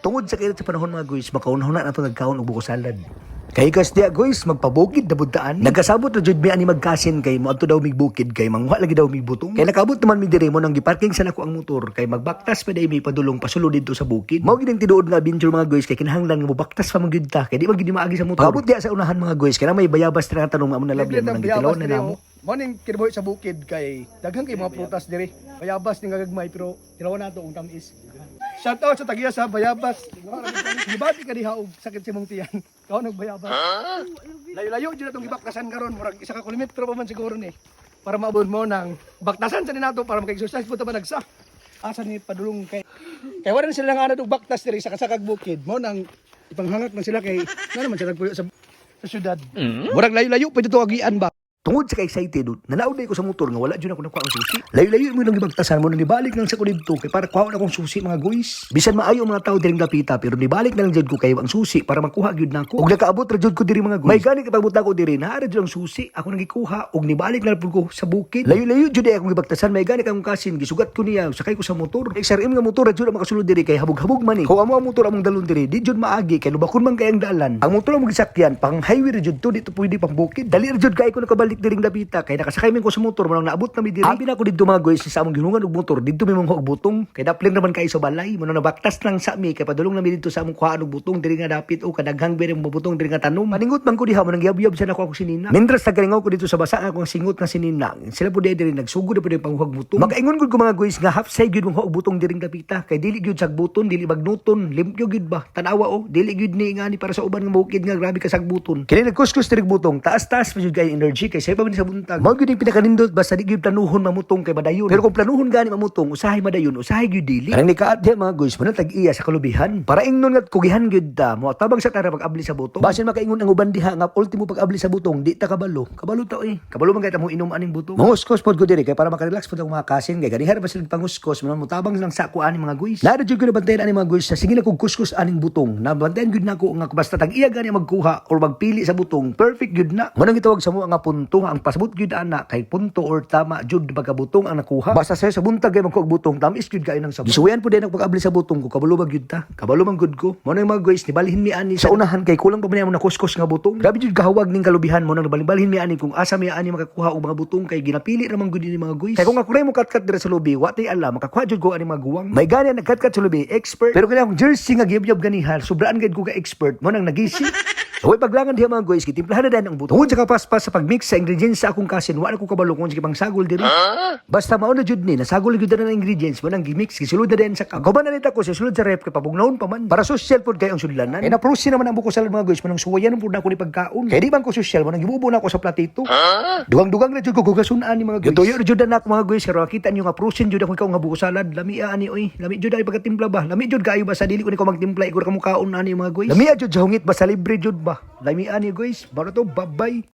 Tungod sa kailan sa panahon mga guys, makaunahon na ito nagkaon og buko salad. Kay kasdiya guys, magpabukid na budtaan. Nagkasabot na jud mi ani magkasin kay mo adto daw mig bukid kay manguha lagi daw mig butong. Kay nakabot naman mi dire mo nang giparking sa nako ang motor kay magbaktas pa day mi padulong pasulod didto sa bukid. Mao gid ang tinuod nga adventure mga guys kay kinahanglan nga mobaktas pa man gyud ta kay di man gid maagi sa motor. Pabot diya sa unahan mga guys kay na may bayabas ra nga tanong amo na labyan mo nang gitilawon na namo. Morning kinabuhi sa bukid kay daghang kay mga prutas dire. Bayabas ning gagmay pero tinawan nato ang tamis. Shout out sa tagiya sa Bayabas. Gibati ka diha og sakit sa imong tiyan. Kao nagbayabas. Layo-layo jud atong gibaktasan karon murag 1 kilometro pa man siguro ni. Para maabot mo nang baktasan sa nato para maka-exercise puta pa nagsa. Asa ni padulong kay wala na sila nga ana og baktas diri sa kasakag bukid. Mo nang ipanghangak man sila kay naman sila nagpuyo sa syudad. Murag layo-layo pa dito agian ba. Tungod sa ka-excited, nanaunay ko sa motor nga wala dyan ako nakuha ang susi. Layo-layo mo nang gibagtasan mo nang nibalik lang sa kulid to kay para kuha na akong susi mga guys. Bisan maayo mga tao diring lapita pero nibalik na lang jud ko kayo ang susi para makuha gyud nako. Ug nakaabot ra jud ko diri mga guys. May gani kapag buta ko diri naa ra jud ang susi. Ako nang gikuha ug nibalik na lang ko sa bukid. Layo-layo jud akong gibagtasan may gani kang kasin gisugat ko niya sakay ko sa motor. XRM nga motor ra jud ang makasulod diri kay habog-habog man eh. Kung amo ang motor among dalon diri di jud maagi kay lubakon man kay ang dalan. Ang motor mo gisakyan pang highway ra jud to dito pwede pang bukid. Dali ra jud kay ko nakabalik diring lapita kay nakasakay min ko sa motor manang naabot na mi diri. Abi na ko didto mga guys sa among ginungan og motor didto mi mong butong kay dapling naman kay sa balay manang nabaktas lang sa mi kay padulong na mi didto sa among kuhaan og butong diri nga dapit o kadaghang bere mo butong diri nga tanom. Maningot man ko diha manang yab-yab sa nako ako sinina. Mindras tagalingaw ko dito sa basa nga akong singot nga sinina. Sila pud diri nagsugod pud panguhag butong. Makaingon gud ko mga guys nga half side gud mong butong diri lapita kay dili gyud sag buton dili bagnuton limpyo gyud ba tanawa o dili gyud ni nga ni para sa uban nga bukid nga grabe ka sag buton. Kini nagkuskus diri butong taas-taas pa jud kay energy kay say pa man sa buntag. Mao gyud pinakanindot basta di gyud planuhon mamutong kay madayon. Pero kung planuhon gani mamutong usahay madayon, usahay gyud dili. Kanang nikaat diha mga guys, man tag-iya sa kalubihan. Para ingnon nga kugihan gyud ta, mo tabang sa tara pag-abli sa butong. Basin makaingon ang uban diha nga ultimo pag-abli sa butong, di ta kabalo. Kabalo ta eh. Kabalo man kay ta mo inom aning butong. Manguskos pod ko diri kay para makarelax pod ang mga kasin kay ganihar ba sila panguskos, man mo tabang lang sa ko ani mga guys. Laro jud ko nabantayan ani mga guys, sa sige na kog kuskus aning butong. Nabantayan gyud nako nga basta tag-iya gani magkuha or magpili sa butong, perfect gyud na. Mo nang gitawag sa mo nga punto nga ang pasabot gyud ana kay punto or tama jud pagkabutong ang nakuha. Basta sayo sa buntag kay magkuha butong tamis jud kay nang sabot. Gisuwayan po din ang pag-abli sa butong ko kabalo bag jud ta. Kabalo man gud ko. Mo nang mga guys nibalhin mi ani sa unahan kay kulang pa man na kuskus nga butong. Grabe jud kahawag ning kalubihan mo nang nibalhin mi ani kung asa mi ani makakuha og mga butong kay ginapili ra man gud ni mga guys. Kay kung ako ray mo katkat dira sa lubi, wa tay alam makakuha jud ko ani mga guwang. May gani nagkatkat sa lubi, expert. Pero kaya akong jersey nga giyab ganihan, sobraan gid ko ka expert mo nang nagisi. So, paglangan diha mga guys, kitimplahan na din ang butong. Tungod sa kapaspas sa pagmix sa ingredients sa akong kasin, wala ko kabalo kung sige pang sagol diri. Basta mao na jud ni, nasagol gyud na ang ingredients mo nang gimix, gisulod na din sa kag. Goban na nita ko sa sulod sa ref kay pabugnawon pa man. Para social food kay ang sudlanan. Kay na-proceed naman ang buko salad mga guys, manang suwayan pud na ko ni pagkaon. Kay di man ko social, manang gibubo na ko sa platito. Dugang-dugang na jud ko gugasunan ni mga guys. Tuyo jud na ako mga guys, pero kita niyo nga prosin jud ako ikaw nga buko salad. Lami ani oy, lami jud ay pagkatimpla ba? Lami jud kaayo ba sa dili ko ni ko magtimpla igor kamo kaon ani mga guys. Lami jud sa hungit ba sa libre jud ba? Lami ani guys, baro to, bye-bye.